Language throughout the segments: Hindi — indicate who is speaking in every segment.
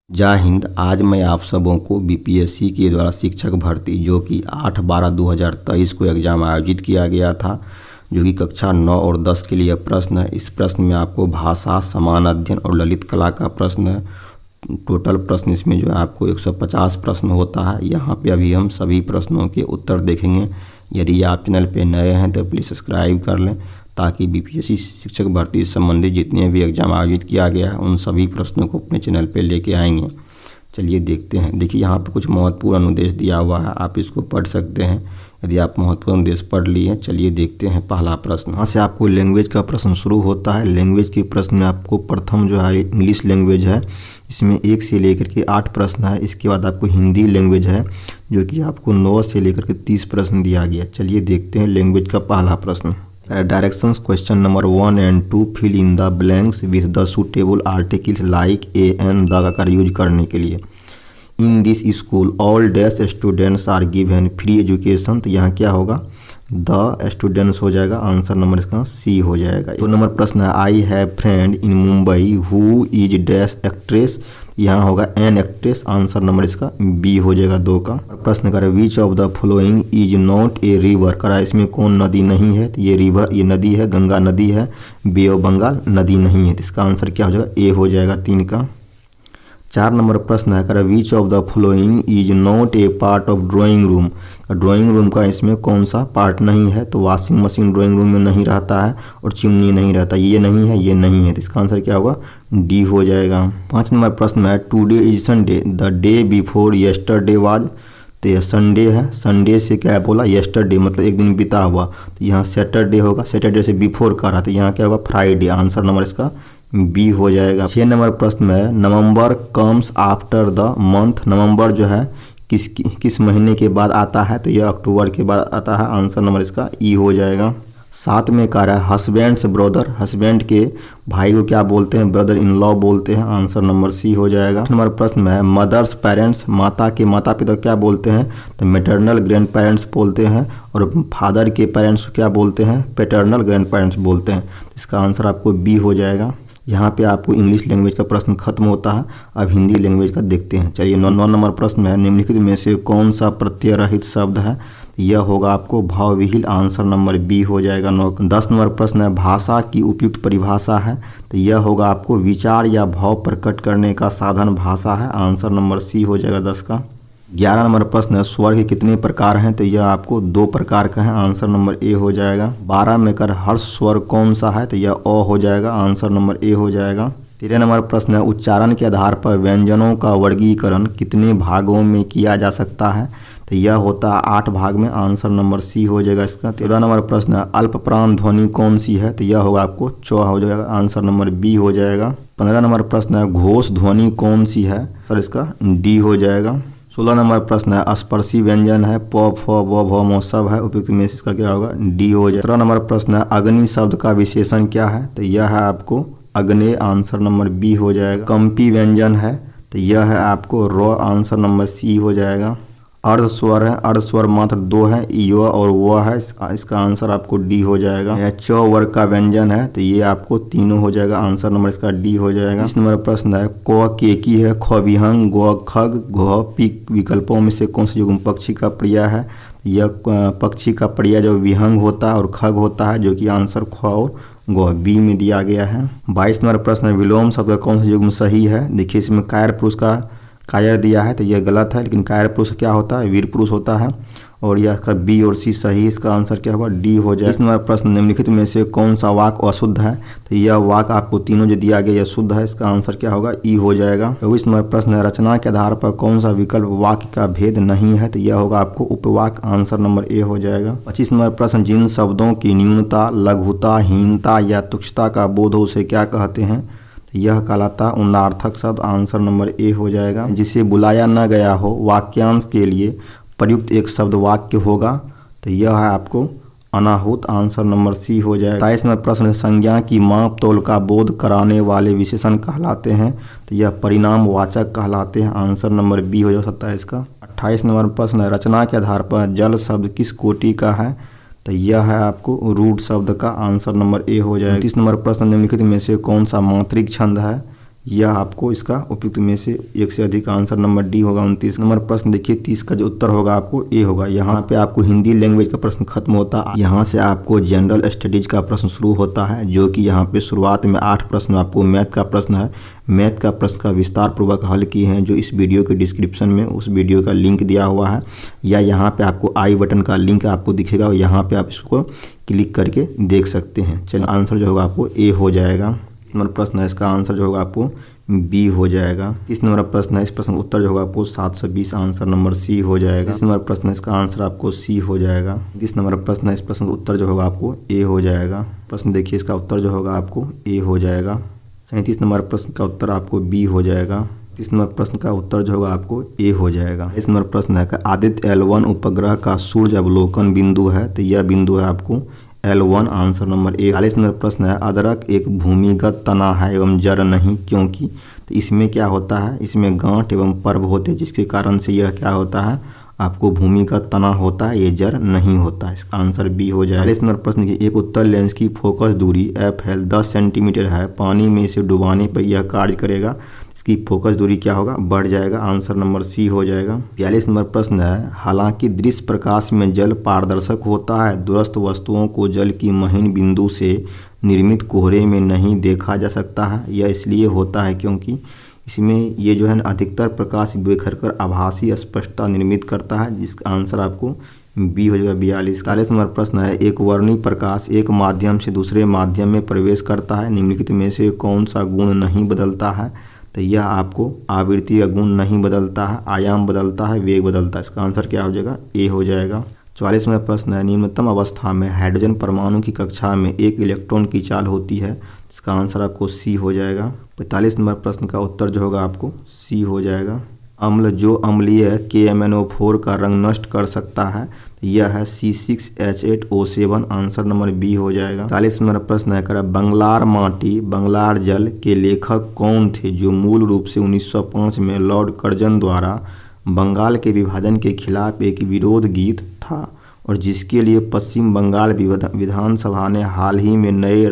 Speaker 1: जय हिंद। आज मैं आप सबों को बीपीएससी के द्वारा शिक्षक भर्ती जो कि 8/12/2023 को एग्ज़ाम आयोजित किया गया था, जो कि कक्षा 9 और 10 के लिए प्रश्न है। इस प्रश्न में आपको भाषा, समान अध्ययन और ललित कला का प्रश्न है। टोटल प्रश्न इसमें जो है आपको 150 प्रश्न होता है। यहाँ पे अभी हम सभी प्रश्नों के उत्तर देखेंगे। यदि आप चैनल पे नए हैं तो प्लीज़ सब्सक्राइब कर लें, ताकि बीपीएससी शिक्षक भर्ती से संबंधित जितने भी एग्जाम आयोजित किया गया है उन सभी प्रश्नों को अपने चैनल पे लेके आएंगे। चलिए देखते हैं। देखिए यहाँ पे कुछ महत्वपूर्ण अनुदेश दिया हुआ है, आप इसको पढ़ सकते हैं यदि आप महत्वपूर्ण अनुदेश पढ़ लिए। चलिए देखते हैं पहला प्रश्न। यहाँ से आपको लैंग्वेज का प्रश्न शुरू होता है। लैंग्वेज के प्रश्न में आपको प्रथम जो है इंग्लिश लैंग्वेज है, इसमें 1 से लेकर के 8 प्रश्न है। इसके बाद आपको हिंदी लैंग्वेज है जो कि आपको 9 से लेकर के 30 प्रश्न दिया गया। चलिए देखते हैं लैंग्वेज का पहला प्रश्न। Directions question number 1 and 2 fill in the blanks with the suitable articles like a an the का यूज करने के लिए। In this school all dash students are given free education. तो यहाँ क्या होगा, द स्टूडेंट्स हो जाएगा, आंसर नंबर इसका सी हो जाएगा। 2 नंबर प्रश्न है I have friend in Mumbai who is dash actress. यहाँ होगा एन एक्ट्रेस, आंसर नंबर इसका बी हो जाएगा 2 का। प्रश्न करें which of the following is not a river. करा इसमें कौन नदी नहीं है, तो ये रिवर, ये नदी है, गंगा नदी है। बे ऑफ बंगाल नदी नहीं है, तो इसका आंसर क्या हो जाएगा, ए हो जाएगा 3 का। 4 नंबर प्रश्न है करा which of the following is not a part of drawing room. Drawing room का इसमें कौन सा पार्ट नहीं है, तो वॉशिंग मशीन ड्राइंग रूम में नहीं रहता है और चिमनी नहीं रहता, ये नहीं है, ये नहीं है, तो इसका आंसर क्या होगा, डी हो जाएगा। 5 नंबर प्रश्न है today is Sunday the day before yesterday was. तो यह संडे है, संडे से क्या बोला, यस्टरडे मतलब एक दिन बीता हुआ, तो यहाँ सैटरडे होगा, सैटरडे से बिफोर का रहा, तो यहाँ क्या होगा फ्राइडे, आंसर नंबर इसका बी हो जाएगा। 6 नंबर प्रश्न में है नवंबर कम्स आफ्टर द मंथ। नवंबर जो है किस महीने के बाद आता है, तो यह अक्टूबर के बाद आता है, आंसर नंबर इसका ई हो जाएगा। 7 में कह रहा है हस्बैंड्स ब्रदर। हस्बैंड के भाई को क्या बोलते हैं, ब्रदर इन लॉ बोलते हैं, आंसर नंबर सी हो जाएगा। 8 नंबर प्रश्न में है मदर्स पेरेंट्स। माता के माता पिता क्या बोलते हैं, तो मैटरनल ग्रैंड पेरेंट्स बोलते हैं, और फादर के पेरेंट्स को क्या बोलते हैं, पैटर्नल ग्रैंड पेरेंट्स बोलते हैं। इसका आंसर आपको बी हो जाएगा। यहाँ पे आपको इंग्लिश लैंग्वेज का प्रश्न खत्म होता है। अब हिंदी लैंग्वेज का देखते हैं। चलिए 9 नंबर प्रश्न में है निम्नलिखित में से कौन सा प्रत्यय रहित शब्द है, यह होगा आपको भावविहीन, आंसर नंबर बी हो जाएगा 9। 10 नंबर प्रश्न है भाषा की उपयुक्त परिभाषा है, तो यह होगा आपको विचार या भाव प्रकट करने का साधन भाषा है, आंसर नंबर सी हो जाएगा 10 का। 11 नंबर प्रश्न है स्वर के कितने प्रकार हैं, तो यह आपको 2 प्रकार का है, आंसर नंबर ए हो जाएगा। 12 में कर हर्ष स्वर कौन सा है, तो यह अ हो जाएगा, आंसर नंबर ए हो जाएगा। 13 नंबर प्रश्न है उच्चारण के आधार पर व्यंजनों का वर्गीकरण कितने भागों में किया जा सकता है, तो यह होता है 8 भाग में, आंसर नंबर सी हो जाएगा इसका। 14 नंबर प्रश्न है अल्प प्राण ध्वनि कौन सी है, तो यह होगा आपको च हो जाएगा, आंसर नंबर बी हो जाएगा। 15 नंबर प्रश्न है घोष ध्वनि कौन सी है, सर इसका डी हो जाएगा। 16 नंबर प्रश्न है स्पर्शी व्यंजन है प फ व भ म सब है, उपयुक्त में से इसका क्या होगा, डी हो जाएगा। 17 नंबर प्रश्न है अग्नि शब्द का विशेषण क्या है, तो यह है आपको अग्नि, आंसर नंबर बी हो जाएगा। कंपी व्यंजन है, तो यह है आपको र, आंसर नंबर सी हो जाएगा। अर्ध स्वर है, अर्ध स्वर मात्र 2 है, य और व है, इसका आंसर आपको डी हो जाएगा। यह च वर्ग का व्यंजन है, तो ये आपको तीनों हो जाएगा, आंसर नंबर इसका डी हो जाएगा। इस नंबर प्रश्न है क केकी है, ख विहंग, ग खग, घ पिक विकल्पों में से कौन सा युग्म पक्षी का पर्याय है, यह पक्षी का पर्याय जो विहंग होता है और खग होता है, जो कि आंसर ख और ग बी में दिया गया है। 22 नंबर प्रश्न है विलोम शब्द का कौन सा युग्म सही है। देखिए इसमें कायर पुरुष का कायर दिया है, तो यह गलत है, लेकिन कायर पुरुष क्या होता है, वीर पुरुष होता है, और यह का बी और सी सही, इसका आंसर क्या होगा, डी हो जाए। इस नंबर प्रश्न निम्नलिखित में से कौन सा वाक्य अशुद्ध है, तो यह वाक्य आपको तीनों जो दिया गया यह शुद्ध है, इसका आंसर क्या होगा, ई हो जाएगा। 24 नंबर प्रश्न है रचना के आधार पर कौन सा विकल्प वाक्य का भेद नहीं है, तो यह होगा आपको उपवाक्य, आंसर नंबर ए हो जाएगा। 25 नंबर प्रश्न जिन शब्दों की न्यूनता, लघुता, हीनता या तुच्छता का बोध हो उसे क्या कहते हैं, तो यह कहलाता उन्नार्थक शब्द, आंसर नंबर ए हो जाएगा। जिसे बुलाया न गया हो वाक्यांश के लिए प्रयुक्त एक शब्द वाक्य होगा, तो यह है आपको अनाहुत, आंसर नंबर सी हो जाएगा। 27 नंबर प्रश्न संज्ञा की माप तोल का बोध कराने वाले विशेषण कहलाते हैं, तो यह परिणाम वाचक कहलाते हैं, आंसर नंबर बी हो जाएगा 27 का। 28 नंबर प्रश्न रचना के आधार पर जल शब्द किस कोटि का है, तो यह है आपको रूट शब्द का, आंसर नंबर ए हो जाएगा। 30 नंबर प्रश्न निम्नलिखित में से कौन सा मात्रिक छंद है, यह आपको इसका उपयुक्त में से एक से अधिक आंसर नंबर डी होगा। 29 नंबर प्रश्न देखिए, 30 का जो उत्तर होगा आपको ए होगा। यहाँ पे आपको हिंदी लैंग्वेज का प्रश्न खत्म होता है। यहाँ से आपको जनरल स्टडीज का प्रश्न शुरू होता है, जो कि यहाँ पे शुरुआत में 8 प्रश्न आपको मैथ का प्रश्न है। मैथ का प्रश्न का विस्तार पूर्वक हल किए हैं, जो इस वीडियो के डिस्क्रिप्शन में उस वीडियो का लिंक दिया हुआ है, या यहाँ पे आपको आई बटन का लिंक आपको दिखेगा, यहाँ पे आप इसको क्लिक करके देख सकते हैं। चलिए, आंसर जो होगा आपको ए हो जाएगा। नंबर प्रश्न है, इसका आंसर जो होगा आपको बी हो जाएगा। 30 नंबर प्रश्न है, इस प्रश्न का उत्तर जो होगा आपको 720 आंसर नंबर सी हो जाएगा। 30 नंबर प्रश्न है, इसका आंसर आपको सी हो जाएगा। 30 नंबर प्रश्न है, इस प्रश्न का उत्तर जो होगा आपको ए हो जाएगा। प्रश्न देखिए, इसका उत्तर जो होगा आपको ए हो जाएगा। 37 नंबर प्रश्न का उत्तर आपको बी हो जाएगा। 30 नंबर प्रश्न का उत्तर जो होगा आपको ए हो जाएगा। इस नंबर प्रश्न है कि आदित्य L1 उपग्रह का सूर्य अवलोकन बिंदु है, तो यह बिंदु है आपको L1, आंसर नंबर ए। 40 नंबर प्रश्न है, अदरक एक भूमिगत तना है एवं जड़ नहीं, क्योंकि? तो इसमें क्या होता है, इसमें गांठ एवं पर्व होते हैं, जिसके कारण से यह क्या होता है, आपको भूमिगत तना होता है, ये जड़ नहीं होता है। इसका आंसर बी हो जाएगा। 40 नंबर प्रश्न की, एक उत्तल लेंस की फोकस दूरी FL 10 सेंटीमीटर है, पानी में इसे डुबाने पर यह कार्य करेगा, इसकी फोकस दूरी क्या होगा, बढ़ जाएगा। आंसर नंबर सी हो जाएगा। 42 नंबर प्रश्न है, हालांकि दृश्य प्रकाश में जल पारदर्शक होता है, दूरस्थ वस्तुओं को जल की महीन बिंदु से निर्मित कोहरे में नहीं देखा जा सकता है। यह इसलिए होता है क्योंकि इसमें ये जो है ना अधिकतर प्रकाश बिखर कर आभासी स्पष्टता निर्मित करता है, जिसका आंसर आपको बी हो जाएगा। 42 नंबर प्रश्न है, एक वर्णी प्रकाश एक माध्यम से दूसरे माध्यम में प्रवेश करता है, निम्नलिखित में से कौन सा गुण नहीं बदलता है? तो यह आपको आवृत्ति का गुण नहीं बदलता है, आयाम बदलता है, वेग बदलता है। इसका आंसर क्या हो जाएगा, ए हो जाएगा। 44 में प्रश्न है, निम्नतम अवस्था में हाइड्रोजन परमाणु की कक्षा में एक इलेक्ट्रॉन की चाल होती है, इसका आंसर आपको सी हो जाएगा। 45 नंबर प्रश्न का उत्तर जो होगा आपको सी हो जाएगा। अम्ल जो अम्लीय KMnO4 का रंग नष्ट कर सकता है, यह है C6H8O7, आंसर नंबर बी हो जाएगा। 40 नंबर प्रश्न है, कर बंगलार माटी बंगलार जल के लेखक कौन थे, जो मूल रूप से 1905 में लॉर्ड कर्जन द्वारा बंगाल के विभाजन के खिलाफ एक विरोध गीत था, और जिसके लिए पश्चिम बंगाल विधानसभा ने हाल ही में नए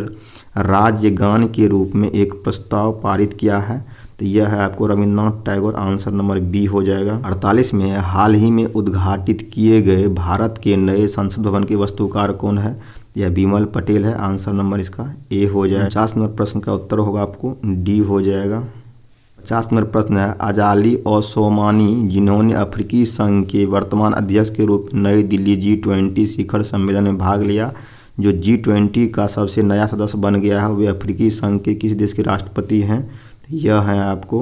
Speaker 1: राज्य गान के रूप में एक प्रस्ताव पारित किया है? तो यह है आपको Rabindranath Tagore, answer number B हो जाएगा। 48 में हाल ही में उद्घाटित किए गए भारत के नए संसद भवन के वास्तुकार कौन है? यह बिमल पटेल है, आंसर नंबर इसका ए हो जाएगा। 50 नंबर प्रश्न का उत्तर होगा आपको डी हो जाएगा। 50 नंबर प्रश्न है, अजाली ओसोमानी जिन्होंने अफ्रीकी संघ के वर्तमान अध्यक्ष के रूप में नई दिल्ली G20 शिखर सम्मेलन में भाग लिया, जो G20 का सबसे नया सदस्य बन गया है, वे अफ्रीकी संघ के किस देश के राष्ट्रपति हैं? यह है आपको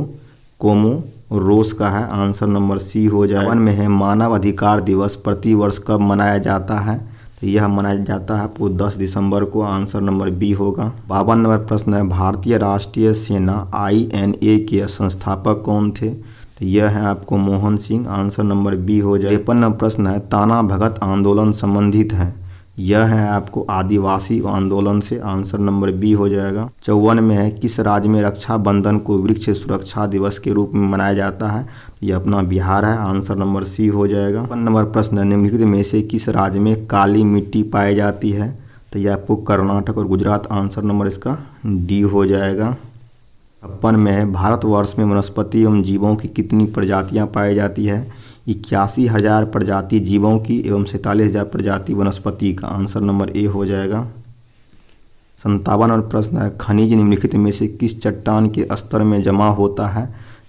Speaker 1: कोमोरोस का है, आंसर नंबर सी हो जाएगा। 52 में है, मानव अधिकार दिवस प्रति वर्ष कब मनाया जाता है? तो यह मनाया जाता है आपको 10 दिसंबर को, आंसर नंबर बी होगा। 52 नंबर प्रश्न है, भारतीय राष्ट्रीय सेना INA के संस्थापक कौन थे? तो यह है आपको Mohan Singh, answer number B हो जाएगा। 53 नंबर प्रश्न है, ताना भगत आंदोलन संबंधित है, यह है आपको आदिवासी आंदोलन से, आंसर नंबर बी हो जाएगा। 54 में है, किस राज्य में रक्षाबंधन को वृक्ष सुरक्षा दिवस के रूप में मनाया जाता है? यह अपना बिहार है, आंसर नंबर सी हो जाएगा। 55 नंबर प्रश्न है, निम्नलिखित में से किस राज्य में काली मिट्टी पाई जाती है? तो यह आपको कर्नाटक और गुजरात, आंसर नंबर इसका डी हो जाएगा। 56 में है, भारतवर्ष में वनस्पति एवं जीवों की कितनी प्रजातियाँ पाई जाती है? 81,000 प्रजाति जीवों की एवं 47,000 प्रजाति वनस्पति का, आंसर नंबर ए हो जाएगा। 57 नंबर प्रश्न है, खनिज निम्नलिखित में से किस चट्टान के स्तर में जमा होता है?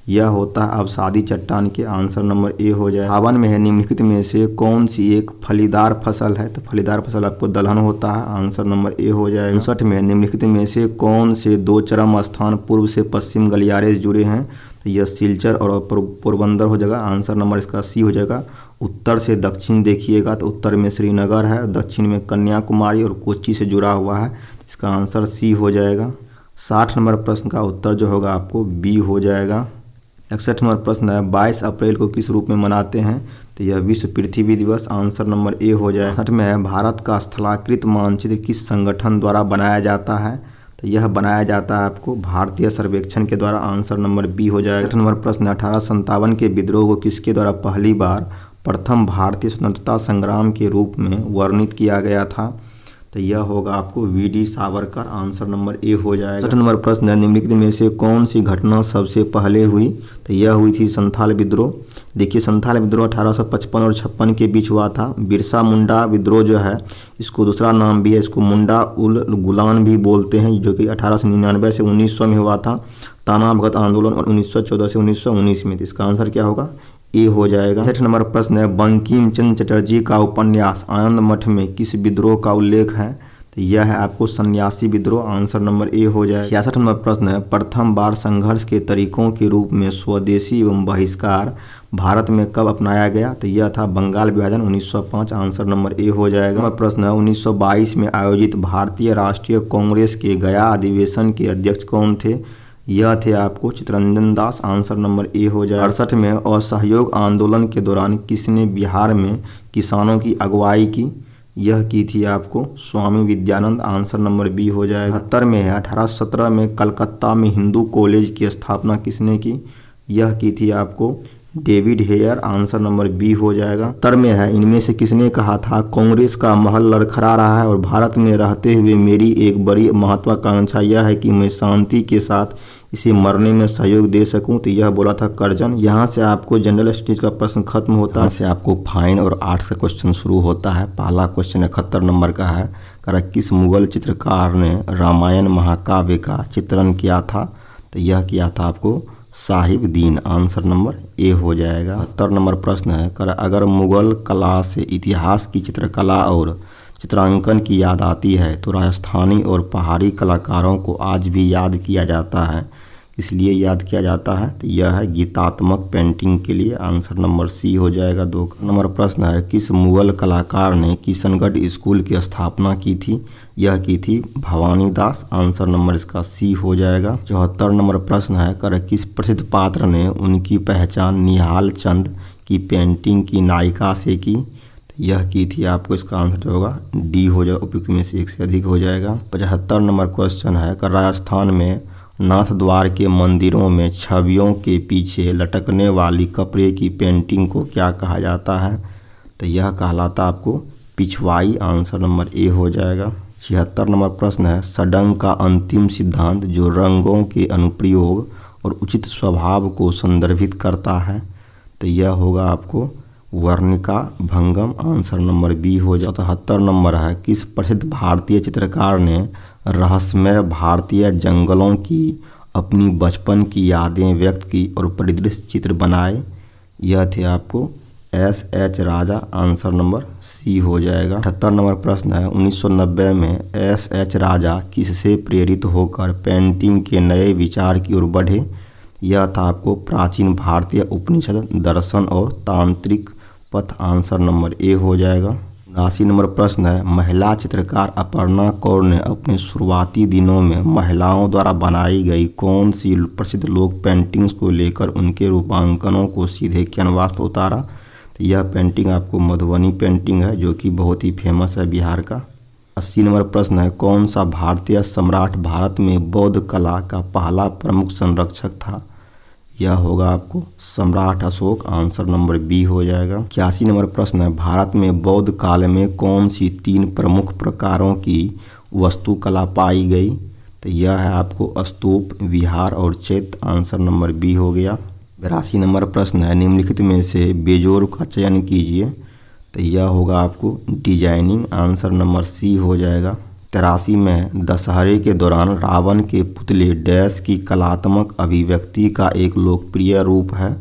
Speaker 1: यह होता है अवसादी चट्टान के, आंसर नंबर ए हो जाएगा। 58 में है, निम्नलिखित में से कौन सी एक फलीदार फसल है? तो फलीदार फसल आपको दलहन होता है, आंसर नंबर ए हो जाएगा। 59 में है, निम्नलिखित में से कौन से दो चरम स्थान पूर्व से पश्चिम गलियारे से जुड़े हैं? तो यह सिलचर और पोरबंदर हो जाएगा, आंसर नंबर इसका सी हो जाएगा। उत्तर से दक्षिण देखिएगा तो उत्तर में श्रीनगर है, दक्षिण में कन्याकुमारी और कोच्चि से जुड़ा हुआ है, इसका आंसर सी हो जाएगा। 60 नंबर प्रश्न का उत्तर जो होगा आपको बी हो जाएगा। 61 नंबर प्रश्न है, 22 अप्रैल को किस रूप में मनाते हैं? तो यह विश्व पृथ्वी दिवस, आंसर नंबर ए हो जाएगा। 60 में है, भारत का स्थलाकृत मानचित्र किस संगठन द्वारा बनाया जाता है? तो यह बनाया जाता है आपको भारतीय सर्वेक्षण के द्वारा, आंसर नंबर बी हो जाएगा। 60 नंबर प्रश्न, 1857 के विद्रोह को किसके द्वारा पहली बार प्रथम भारतीय स्वतंत्रता संग्राम के रूप में वर्णित किया गया था? तो यह होगा आपको VD. Savarkar, answer number A हो जाएगा। 60 नंबर प्रश्न है, निम्नलिखित में से कौन सी घटना सबसे पहले हुई? तो यह हुई थी संथाल विद्रोह। देखिए संथाल विद्रोह 1855 और 56 के बीच हुआ था। बिरसा मुंडा विद्रोह जो है, इसको दूसरा नाम भी है, इसको मुंडा उल गुलान भी बोलते हैं, जो कि 1899 से 1900 में हुआ था। ताना भगत आंदोलन और 1914 से 1919 में। इसका आंसर क्या होगा? ए हो जाएगा। 60 नंबर प्रश्न है, बंकिम चंद्र चटर्जी का उपन्यास आनंद मठ में किस विद्रोह का उल्लेख है? तो यह है आपको सन्यासी विद्रोह, आंसर नंबर ए हो जाएगा। 66 नंबर प्रश्न है, प्रथम बार संघर्ष के तरीकों के रूप में स्वदेशी एवं बहिष्कार भारत में कब अपनाया गया? तो यह था बंगाल विभाजन 1905, आंसर नंबर ए हो जाएगा। प्रश्न है, 1922 में आयोजित भारतीय राष्ट्रीय कांग्रेस के गया अधिवेशन के अध्यक्ष कौन थे? यह थे आपको Chittaranjan Das, answer number A हो जाएगा। 68 में असहयोग आंदोलन के दौरान किसने बिहार में किसानों की अगुवाई की? यह की थी आपको स्वामी विद्यानंद, आंसर नंबर बी हो जाएगा। 78 में है, 1817 में कलकत्ता में हिंदू कॉलेज की स्थापना किसने की? यह की थी आपको David Hare, answer number B हो जाएगा। 70 में है, इनमें से किसने कहा था कांग्रेस का महल लड़खड़ा रहा है और भारत में रहते हुए मेरी एक बड़ी महत्वाकांक्षा यह है कि मैं शांति के साथ इसे मरने में सहयोग दे सकूं? तो यह बोला था कर्जन। यहाँ से आपको जनरल स्टडीज का प्रश्न खत्म होता है। से आपको फाइन और आर्ट्स का क्वेश्चन शुरू होता है। पहला क्वेश्चन 71 नंबर का है, किस मुगल चित्रकार ने रामायण महाकाव्य का चित्रण किया था? तो यह किया था आपको साहिबदीन, आंसर नंबर ए हो जाएगा। 70 नंबर प्रश्न है, अगर मुगल कला से इतिहास की चित्रकला और चित्रांकन की याद आती है तो राजस्थानी और पहाड़ी कलाकारों को आज भी याद किया जाता है, इसलिए याद किया जाता है? तो यह है गीतात्मक पेंटिंग के लिए, आंसर नंबर सी हो जाएगा। 2 नंबर प्रश्न है, किस मुगल कलाकार ने किशनगढ़ स्कूल की स्थापना की थी? यह की थी भवानी दास, आंसर नंबर इसका सी हो जाएगा। 74 नंबर प्रश्न है, किस प्रसिद्ध पात्र ने उनकी पहचान निहाल चंद की पेंटिंग की नायिका से की? यह की थी आपको, इसका आंसर जो होगा डी हो जाएगा, उपयुक्त में से एक से अधिक हो जाएगा। 75 नंबर क्वेश्चन है, राजस्थान में नाथ द्वार के मंदिरों में छवियों के पीछे लटकने वाली कपड़े की पेंटिंग को क्या कहा जाता है? तो यह कहलाता आपको पिछवाई, आंसर नंबर ए हो जाएगा। 76 नंबर प्रश्न है, सडंग का अंतिम सिद्धांत जो रंगों के अनुप्रयोग और उचित स्वभाव को संदर्भित करता है? तो यह होगा आपको वर्णिका भंगम, आंसर नंबर बी हो जाए। 77 नंबर है, किस प्रसिद्ध भारतीय चित्रकार ने रहस्यमय भारतीय जंगलों की अपनी बचपन की यादें व्यक्त की और परिदृश्य चित्र बनाए? यह थे आपको S.H. राजा, आंसर नंबर सी हो जाएगा। 78 नंबर प्रश्न है, 1990 में S.H. राजा किससे प्रेरित होकर पेंटिंग के नए विचार की ओर बढ़े? यह था आपको प्राचीन भारतीय उपनिषद, दर्शन और तांत्रिक पथ, आंसर नंबर ए हो जाएगा। 79 नंबर प्रश्न है, महिला चित्रकार अपर्णा कौर ने अपने शुरुआती दिनों में महिलाओं द्वारा बनाई गई कौन सी प्रसिद्ध लोक पेंटिंग्स को लेकर उनके रूपांकनों को सीधे कैनवास पर उतारा? तो यह पेंटिंग आपको मधुबनी पेंटिंग है, जो कि बहुत ही फेमस है बिहार का। 80 नंबर प्रश्न है, कौन सा भारतीय सम्राट भारत में बौद्ध कला का पहला प्रमुख संरक्षक था? यह होगा आपको सम्राट अशोक, आंसर नंबर बी हो जाएगा। 81 नंबर प्रश्न है, भारत में बौद्ध काल में कौन सी 3 प्रमुख प्रकारों की वास्तुकला पाई गई? तो यह है आपको स्तूप, विहार और चैत्य, आंसर नंबर बी हो गया। 82 नंबर प्रश्न है, निम्नलिखित में से बेजोड़ का चयन कीजिए। तो यह होगा आपको डिजाइनिंग, आंसर नंबर सी हो जाएगा। 83 में दशहरे के दौरान रावण के पुतले डैश की कलात्मक अभिव्यक्ति का एक लोकप्रिय रूप है?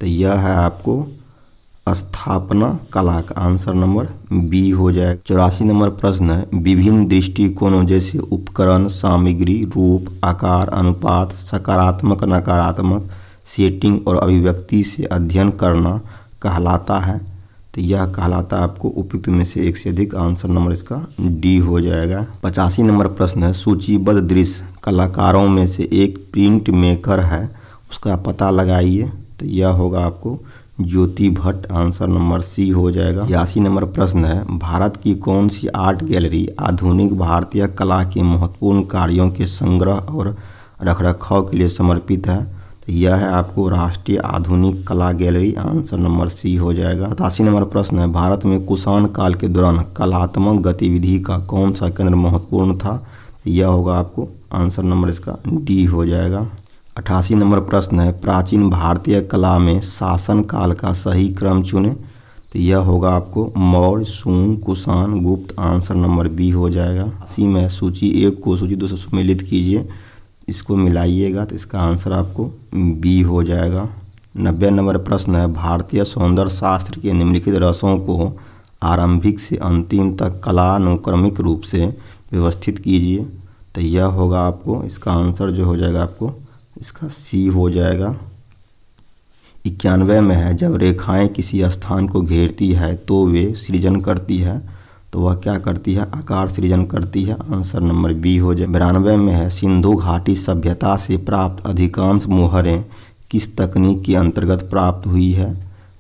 Speaker 1: तो यह है आपको स्थापना कला का, आंसर नंबर बी हो जाए। 84 नंबर प्रश्न है, विभिन्न दृष्टिकोणों जैसे उपकरण, सामग्री, रूप, आकार, अनुपात, सकारात्मक, नकारात्मक, सेटिंग और अभिव्यक्ति से अध्ययन करना कहलाता है? तो यह कहलाता आपको उपयुक्त में से एक से अधिक, आंसर नंबर इसका डी हो जाएगा। 85 नंबर प्रश्न है, सूचीबद्ध दृश्य कलाकारों में से एक प्रिंट मेकर है, उसका पता लगाइए। तो यह होगा आपको ज्योति भट्ट, आंसर नंबर सी हो जाएगा। 82 नंबर प्रश्न है, भारत की कौन सी आर्ट गैलरी आधुनिक भारतीय कला के महत्वपूर्ण कार्यों के संग्रह और रखरखाव के लिए समर्पित है? तो यह है आपको राष्ट्रीय आधुनिक कला गैलरी, आंसर नंबर सी हो जाएगा। 87 नंबर प्रश्न है, भारत में कुषाण काल के दौरान कलात्मक गतिविधि का कौन सा केंद्र महत्वपूर्ण था? यह होगा आपको आंसर नंबर इसका डी हो जाएगा। 88 नंबर प्रश्न है, प्राचीन भारतीय कला में शासन काल का सही क्रम चुने। तो यह होगा आपको मौर्य, शूंग, कुषाण, गुप्त, आंसर नंबर बी हो जाएगा। 80 में सूची 1 को सूची 2 से सम्मिलित कीजिए, इसको मिलाइएगा तो इसका आंसर आपको बी हो जाएगा। 90 नंबर प्रश्न है, भारतीय सौंदर्य शास्त्र के निम्नलिखित रसों को आरंभिक से अंतिम तक कलानुक्रमिक रूप से व्यवस्थित कीजिए। तो यह होगा आपको इसका आंसर जो हो जाएगा आपको इसका सी हो जाएगा। 91 में है, जब रेखाएं किसी स्थान को घेरती है तो वे सृजन करती है। तो वह क्या करती है? आकार सृजन करती है, आंसर नंबर बी हो जाए। 92 में है, सिंधु घाटी सभ्यता से प्राप्त अधिकांश मोहरें किस तकनीक के अंतर्गत प्राप्त हुई है?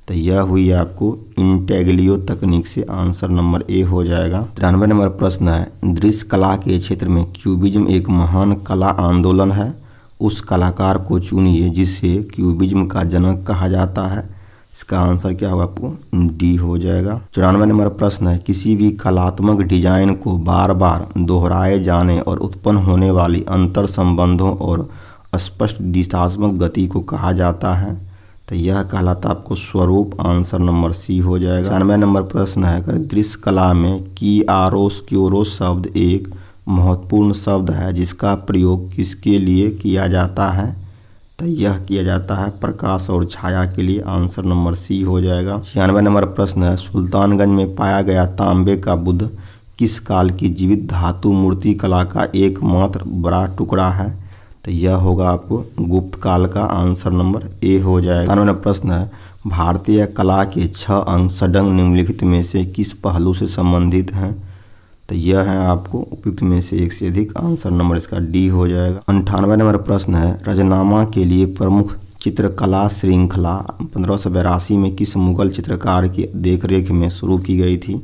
Speaker 1: तो यह हुई आपको इंटेग्लियो तकनीक से, आंसर नंबर ए हो जाएगा। 93 नंबर प्रश्न है, दृश्य कला के क्षेत्र में क्यूबिज्म एक महान कला आंदोलन है, उस कलाकार को चुनिए जिसे क्यूबिज्म का जनक कहा जाता है। इसका आंसर क्या होगा आपको डी हो जाएगा। 94 नंबर प्रश्न है, किसी भी कलात्मक डिजाइन को बार बार दोहराए जाने और उत्पन्न होने वाली अंतर संबंधों और स्पष्ट दिशात्मक गति को कहा जाता है। तो यह कहलाता आपको स्वरूप, आंसर नंबर सी हो जाएगा। 96 नंबर प्रश्न है, अगर दृश्य कला में कियारोस्क्योरोस शब्द एक महत्वपूर्ण शब्द है जिसका प्रयोग किसके लिए किया जाता है? तो यह किया जाता है प्रकाश और छाया के लिए, आंसर नंबर सी हो जाएगा। 96 नंबर प्रश्न है, सुल्तानगंज में पाया गया तांबे का बुद्ध किस काल की जीवित धातु मूर्ति कला का एकमात्र बड़ा टुकड़ा है? तो यह होगा आपको गुप्त काल का, आंसर नंबर ए हो जाएगा। 97 नंबर प्रश्न है, भारतीय कला के 6 अंग सडंग निम्नलिखित में से किस पहलू से संबंधित हैं? तो यह है आपको उपयुक्त में से एक से अधिक, आंसर नंबर इसका डी हो जाएगा। 98 नंबर प्रश्न है, रजनामा के लिए प्रमुख चित्रकला श्रृंखला 1582 में किस मुगल चित्रकार की देखरेख में शुरू की गई थी?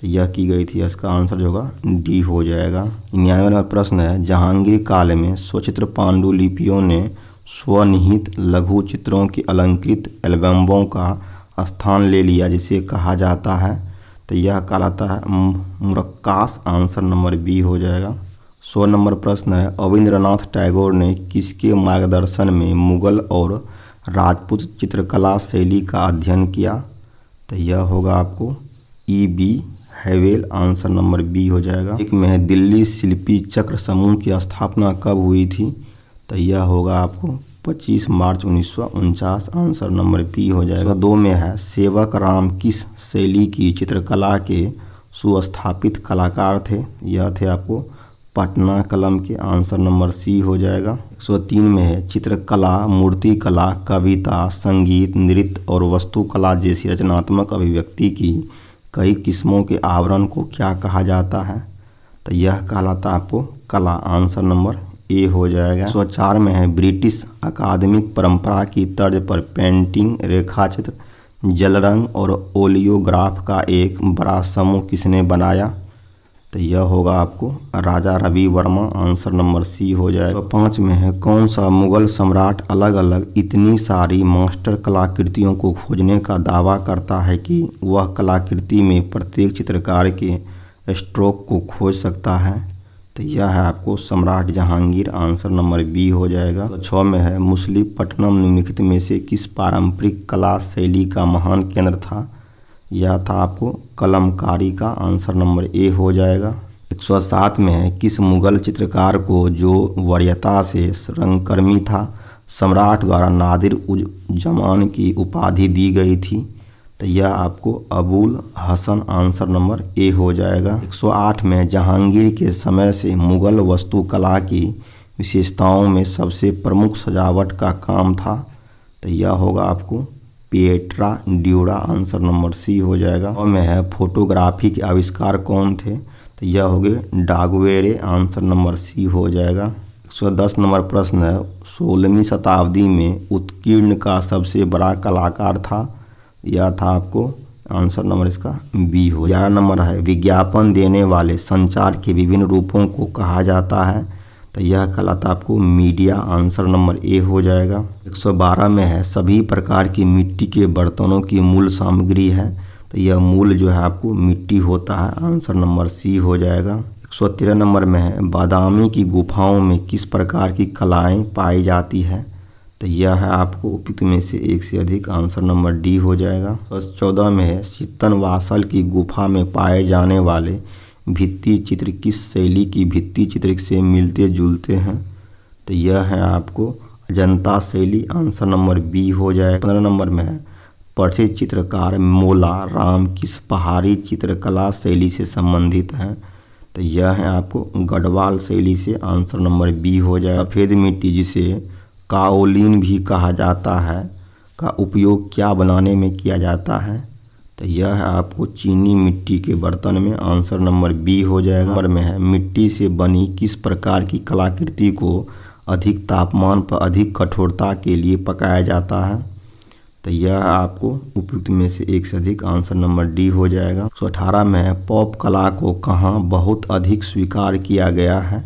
Speaker 1: तो यह की गई थी, इसका आंसर जो होगा डी हो जाएगा। 99 नंबर प्रश्न है, जहांगीर काल में स्वचित्र पांडुलिपियों ने स्वनिहित लघु चित्रों के अलंकृत एल्बमों का स्थान ले लिया जिसे कहा जाता है। तो यह कहलाता है मुरक्कास, आंसर नंबर बी हो जाएगा। 100 नंबर प्रश्न है, अविंद्रनाथ टैगोर ने किसके मार्गदर्शन में मुगल और राजपूत चित्रकला शैली का अध्ययन किया? तो यह होगा आपको E.B. हैवेल, आंसर नंबर बी हो जाएगा। एक में है, दिल्ली शिल्पी चक्र समूह की स्थापना कब हुई थी? तो यह होगा आपको 25 मार्च 1949, आंसर नंबर बी हो जाएगा। 2 में है, सेवक राम किस शैली की चित्रकला के सुस्थापित कलाकार थे? यह थे आपको पटना कलम के, आंसर नंबर सी हो जाएगा। 103 में है, चित्रकला, मूर्तिकला, कविता, संगीत, नृत्य और वस्तुकला जैसी रचनात्मक अभिव्यक्ति की कई किस्मों के आवरण को क्या कहा जाता है? तो यह कहलाता आपको कला, आंसर नंबर ए हो जाएगा। 104 में है, ब्रिटिश अकादमिक परंपरा की तर्ज पर पेंटिंग, रेखाचित्र, जल रंग और ओलियोग्राफ का एक बड़ा समूह किसने बनाया? तो यह होगा आपको Raja Ravi Varma, answer number C हो जाएगा। 5 में है, कौन सा मुगल सम्राट अलग अलग इतनी सारी मास्टर कलाकृतियों को खोजने का दावा करता है कि वह कलाकृति में प्रत्येक चित्रकार के स्ट्रोक को खोज सकता है? तो यह है आपको सम्राट जहांगीर, आंसर नंबर बी हो जाएगा। 6 में है, मुसलीपट्टनम निम्नलिखित में से किस पारंपरिक कला शैली का महान केंद्र था? यह था आपको कलमकारी का, आंसर नंबर ए हो जाएगा। 107 में है, किस मुगल चित्रकार को जो वरीयता से रंगकर्मी था सम्राट द्वारा नादिर उज जमान की उपाधि दी गई थी? तो यह आपको Abul Hasan, answer number A हो जाएगा। 108 में, जहांगीर के समय से मुगल वास्तुकला की विशेषताओं में सबसे प्रमुख सजावट का काम था? तो यह होगा आपको pietra dura, answer number C हो जाएगा। और में है, फोटोग्राफी के आविष्कार कौन थे? तो यह हो गए डागवेरे, आंसर नंबर सी हो जाएगा। 110 नंबर प्रश्न है, 16वीं शताब्दी में उत्कीर्ण का सबसे बड़ा कलाकार था? यह था आपको आंसर नंबर इसका बी हो। 11 नंबर है, विज्ञापन देने वाले संचार के विभिन्न रूपों को कहा जाता है? तो यह कहलाता आपको मीडिया, आंसर नंबर ए हो जाएगा। 112 में है सभी प्रकार की मिट्टी के बर्तनों की मूल सामग्री है, तो यह मूल जो है आपको मिट्टी होता है, आंसर नंबर सी हो जाएगा। 113 नंबर में है बादामी की गुफाओं में किस प्रकार की कलाएं पाई जाती है, तो यह है आपको उपयुक्त में से एक से अधिक, आंसर नंबर डी हो जाएगा। 14 में है सित्तनवासल की गुफा में पाए जाने वाले भित्ति चित्र किस शैली की भित्ति चित्र से मिलते जुलते हैं, तो यह है आपको अजंता शैली, आंसर नंबर बी हो जाएगा। 15 नंबर में है प्रसिद्ध चित्रकार मोला राम किस पहाड़ी चित्रकला शैली से संबंधित हैं, तो यह है आपको गढ़वाल शैली से, आंसर नंबर बी हो जाएगा। सफ़ेद मिट्टी जिसे काओलिन भी कहा जाता है का उपयोग क्या बनाने में किया जाता है, तो यह है आपको चीनी मिट्टी के बर्तन में, आंसर नंबर बी हो जाएगा। नंबर में है मिट्टी से बनी किस प्रकार की कलाकृति को अधिक तापमान पर अधिक कठोरता के लिए पकाया जाता है, तो यह आपको उपयुक्त में से एक से अधिक, आंसर नंबर डी हो जाएगा। 118 में है पॉप कला को कहाँ बहुत अधिक स्वीकार किया गया है,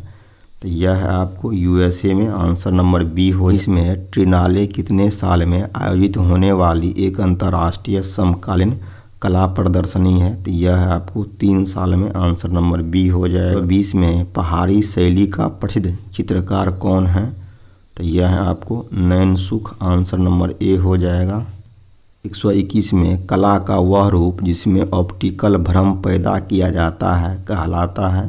Speaker 1: तो यह है आपको यूएसए में, आंसर नंबर बी हो। इसमें है ट्रिनाले कितने साल में आयोजित होने वाली एक अंतर्राष्ट्रीय समकालीन कला प्रदर्शनी है, तो यह है आपको 3 साल में, आंसर नंबर बी हो जाएगा। 20 में पहाड़ी शैली का प्रसिद्ध चित्रकार कौन है, तो यह है आपको नैनसुख, आंसर नंबर ए हो जाएगा। 121 में कला का वह रूप जिसमें ऑप्टिकल भ्रम पैदा किया जाता है कहलाता है,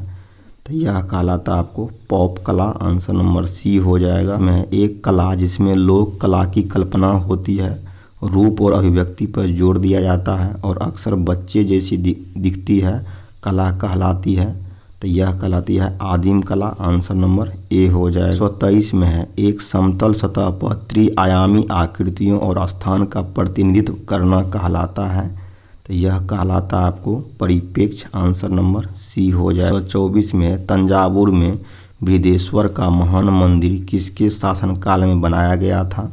Speaker 1: तो यह कहलाता आपको पॉप कला, आंसर नंबर सी हो जाएगा। इसमें एक कला जिसमें लोक कला की कल्पना होती है, रूप और अभिव्यक्ति पर जोर दिया जाता है और अक्सर बच्चे जैसी दिखती है कला कहलाती है, तो यह कहलाती है आदिम कला, आंसर नंबर ए हो जाएगा। 123 में है एक समतल सतह पर त्रिआयामी आकृतियों और स्थान का प्रतिनिधित्व करना कहलाता है, तो यह कहलाता आपको परिप्रेक्ष्य, आंसर नंबर सी हो जाएगा। 124 में तंजावुर में बृहदेश्वर का महान मंदिर किसके शासनकाल में बनाया गया था,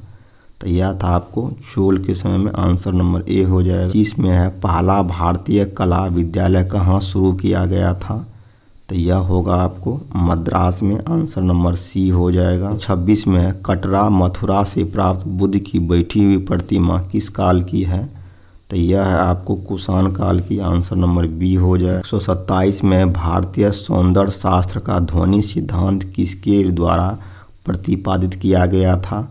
Speaker 1: तो यह था आपको चोल के समय में, आंसर नंबर ए हो जाएगा। 25 में है पहला भारतीय कला विद्यालय कहाँ शुरू किया गया था, तो यह होगा आपको मद्रास में, आंसर नंबर सी हो जाएगा। 26 में है कटरा मथुरा से प्राप्त बुद्ध की बैठी हुई प्रतिमा किस काल की है, तो यह है आपको कुषाण काल की, आंसर नंबर बी हो जाए। 127 में भारतीय सौंदर्य शास्त्र का ध्वनि सिद्धांत किसके द्वारा प्रतिपादित किया गया था,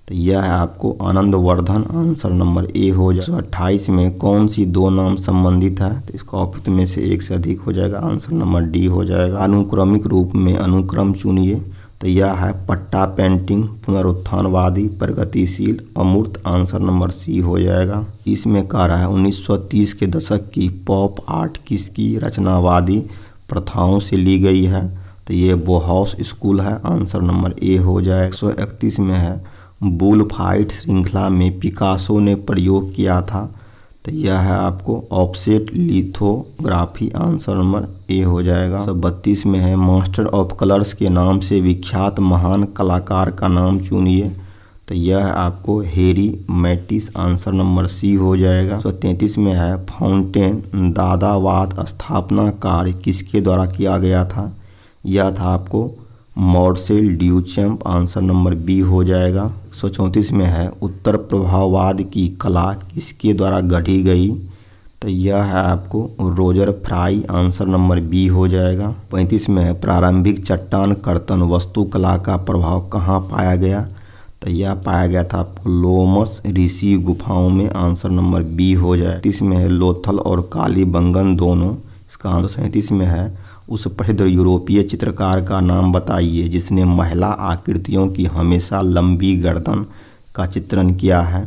Speaker 1: तो यह है आपको आनंदवर्धन, आंसर नंबर ए हो जाए। 128 में कौन सी दो नाम संबंधित है, तो इसका उपयुक्त में से एक से अधिक हो जाएगा, आंसर नंबर डी हो जाएगा। अनुक्रमिक रूप में अनुक्रम चुनिए, तो यह है पट्टा पेंटिंग, पुनरुत्थानवादी, प्रगतिशील, अमूर्त, आंसर नंबर सी हो जाएगा। इसमें कह रहा है 1930 के दशक की पॉप आर्ट किसकी रचनावादी प्रथाओं से ली गई है, तो ये बोहाउस स्कूल है, आंसर नंबर ए हो जाएगा। 131 में है बुलफाइट श्रृंखला में पिकासो ने प्रयोग किया था, तो यह है आपको offset lithography, answer number A हो जाएगा। 132 में है मास्टर ऑफ कलर्स के नाम से विख्यात महान कलाकार का नाम चुनिए, तो यह है आपको हेरी मैटिस, आंसर नंबर सी हो जाएगा। 133 में है फाउंटेन दादावाद स्थापना कार्य किसके द्वारा किया गया था, यह था आपको मॉर्सेल ड्यूचैम्प, आंसर नंबर बी हो जाएगा। 134 में है उत्तर प्रभाववाद की कला किसके द्वारा गढ़ी गई, तो यह है आपको Roger Fry, answer number B हो जाएगा। 35 में है प्रारंभिक चट्टान कर्तन वास्तुकला का प्रभाव कहाँ पाया गया, तो यह पाया गया था आपको लोमस ऋषि गुफाओं में, आंसर नंबर बी हो जाए। 30 में है लोथल और कालीबंगन दोनों, इसका आंसर। 37 में है उस प्रसिद्ध यूरोपीय चित्रकार का नाम बताइए जिसने महिला आकृतियों की हमेशा लंबी गर्दन का चित्रण किया है,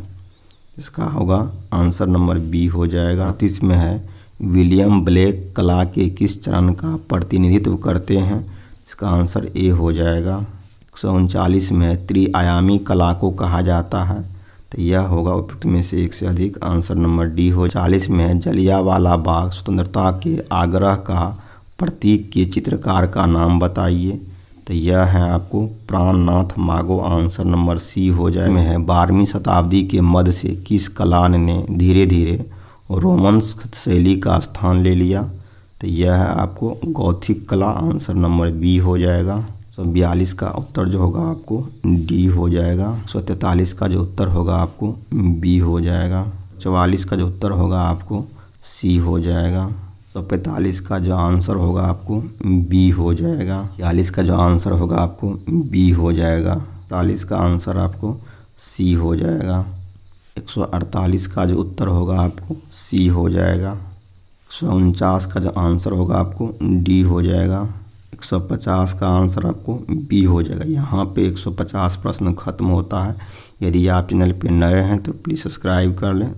Speaker 1: इसका होगा आंसर नंबर बी हो जाएगा। 38 में है विलियम ब्लेक कला के किस चरण का प्रतिनिधित्व करते हैं, इसका आंसर ए हो जाएगा। 139 में त्रिआयामी कला को कहा जाता है, तो यह होगा उपयुक्त में से एक से अधिक, आंसर नंबर डी हो। 40 में जलियांवाला बाग स्वतंत्रता के आग्रह का प्रतीक के चित्रकार का नाम बताइए, तो यह है आपको प्राणनाथ मागो, आंसर नंबर सी हो जाए। में है 12वीं शताब्दी के मध्य से किस कला ने धीरे धीरे रोमन्स शैली का स्थान ले लिया, तो यह है आपको गॉथिक कला, आंसर नंबर बी हो जाएगा। 142 का उत्तर जो होगा आपको डी हो जाएगा। 143 का जो उत्तर होगा आपको बी हो जाएगा। 44 का जो उत्तर होगा आपको सी हो जाएगा। 145 का जो आंसर होगा आपको बी हो जाएगा। 46 का जो आंसर होगा आपको बी हो जाएगा। 40 का आंसर आपको सी हो जाएगा। 148 का जो उत्तर होगा आपको सी हो जाएगा। 149 का जो आंसर होगा आपको डी हो जाएगा। 150 का आंसर आपको बी हो जाएगा। यहाँ पे 150 प्रश्न खत्म होता है। यदि आप चैनल पे नए हैं तो प्लीज़ सब्सक्राइब कर लें।